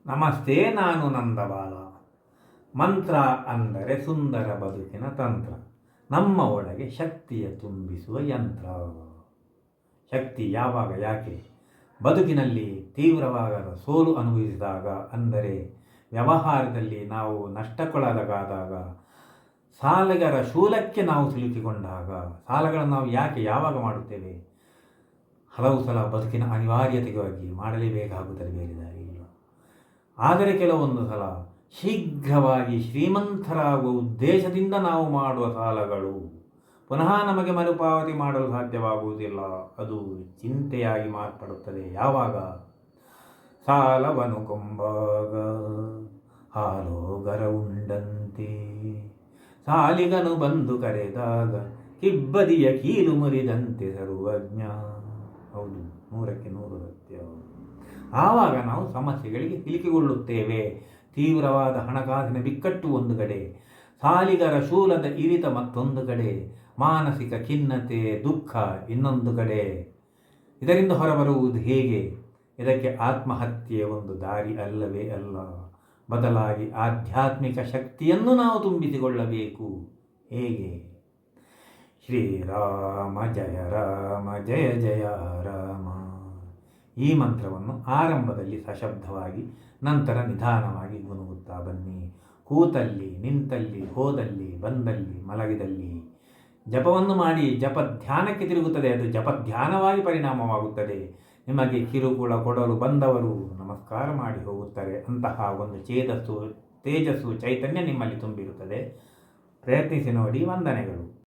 ನಮಸ್ತೆ, ನಾನು ನಂದಬಾಲ. ಮಂತ್ರ ಅಂದರೆ ಸುಂದರ ಬದುಕಿನ ತಂತ್ರ. ನಮ್ಮ ಒಳಗೆ ಶಕ್ತಿಯ ತುಂಬಿಸುವ ಯಂತ್ರ. ಶಕ್ತಿ ಯಾವಾಗ, ಯಾಕೆ? ಬದುಕಿನಲ್ಲಿ ತೀವ್ರವಾದ ಸೋಲು ಅನುಭವಿಸಿದಾಗ, ಅಂದರೆ ವ್ಯವಹಾರದಲ್ಲಿ ನಾವು ನಷ್ಟಕ್ಕೊಳಗಾದಾಗ, ಸಾಲಗಾರ ಶೂಲಕ್ಕೆ ನಾವು ಸಿಲುಕಿಕೊಂಡಾಗ. ಸಾಲಗಳನ್ನು ನಾವು ಯಾಕೆ, ಯಾವಾಗ ಮಾಡುತ್ತೇವೆ? ಹಲವು ಸಲ ಬದುಕಿನ ಅನಿವಾರ್ಯತೆಗಾಗಿ ಮಾಡಲೇಬೇಕಾಗುತ್ತದೆ, ಬೇರೆ ದಾರಿ ಇಲ್ಲ. ಆದರೆ ಕೆಲವೊಂದು ಸಲ ಶೀಘ್ರವಾಗಿ ಶ್ರೀಮಂತರಾಗುವ ಉದ್ದೇಶದಿಂದ ನಾವು ಮಾಡುವ ಸಾಲಗಳು ಪುನಃ ನಮಗೆ ಮರುಪಾವತಿ ಮಾಡಲು ಸಾಧ್ಯವಾಗುವುದಿಲ್ಲ. ಅದು ಚಿಂತೆಯಾಗಿ ಮಾರ್ಪಡುತ್ತದೆ. ಯಾವಾಗ? ಸಾಲವನು ಕೊಂಬಾಗ ಹಾಲೋಗರ ಉಂಡಂತೆ, ಸಾಲಿಗನು ಬಂದು ಕರೆದಾಗ ಕಿಬ್ಬದಿಯ ಕೀಲು ಮುರಿದಂತೆ ಸರ್ವಜ್ಞ. ಹೌದು, 100ಕ್ಕೆ 100 ಸತ್ಯ. ಆವಾಗ ನಾವು ಸಮಸ್ಯೆಗಳಿಗೆ ಸಿಲುಕಿಕೊಳ್ಳುತ್ತೇವೆ. ತೀವ್ರವಾದ ಹಣಕಾಸಿನ ಬಿಕ್ಕಟ್ಟು ಒಂದು ಕಡೆ, ಸಾಲಿಗರ ಶೂಲದ ಇರಿತ ಮತ್ತೊಂದು ಕಡೆ, ಮಾನಸಿಕ ಖಿನ್ನತೆ, ದುಃಖ ಇನ್ನೊಂದು ಕಡೆ. ಇದರಿಂದ ಹೊರಬರುವುದು ಹೇಗೆ? ಇದಕ್ಕೆ ಆತ್ಮಹತ್ಯೆ ಒಂದು ದಾರಿ ಅಲ್ಲವೇ ಅಲ್ಲ. ಬದಲಾಗಿ ಆಧ್ಯಾತ್ಮಿಕ ಶಕ್ತಿಯನ್ನು ನಾವು ತುಂಬಿಸಿಕೊಳ್ಳಬೇಕು. ಹೇಗೆ? ಶ್ರೀರಾಮ ಜಯ ರಾಮ ಜಯ ಜಯ ರಾಮ. ಈ ಮಂತ್ರವನ್ನು ಆರಂಭದಲ್ಲಿ ಸಶಬ್ದವಾಗಿ, ನಂತರ ನಿಧಾನವಾಗಿ ಗುನುಗುತ್ತಾ ಬನ್ನಿ. ಕೂತಲ್ಲಿ, ನಿಂತಲ್ಲಿ, ಹೋದಲ್ಲಿ, ಬಂದಲ್ಲಿ, ಮಲಗಿದಲ್ಲಿ ಜಪವನ್ನು ಮಾಡಿ. ಜಪ ಧ್ಯಾನಕ್ಕೆ ತಿರುಗುತ್ತದೆ. ಅದು ಜಪ ಧ್ಯಾನವಾಗಿ ಪರಿಣಾಮವಾಗುತ್ತದೆ. ನಿಮಗೆ ಕಿರುಕುಳ ಕೊಡಲು ಬಂದವರು ನಮಸ್ಕಾರ ಮಾಡಿ ಹೋಗುತ್ತಾರೆ. ಅಂತಹ ಒಂದು ತೇಜಸ್ಸು, ಚೈತನ್ಯ ನಿಮ್ಮಲ್ಲಿ ತುಂಬಿರುತ್ತದೆ. ಪ್ರಯತ್ನಿಸಿ ನೋಡಿ. ವಂದನೆಗಳು.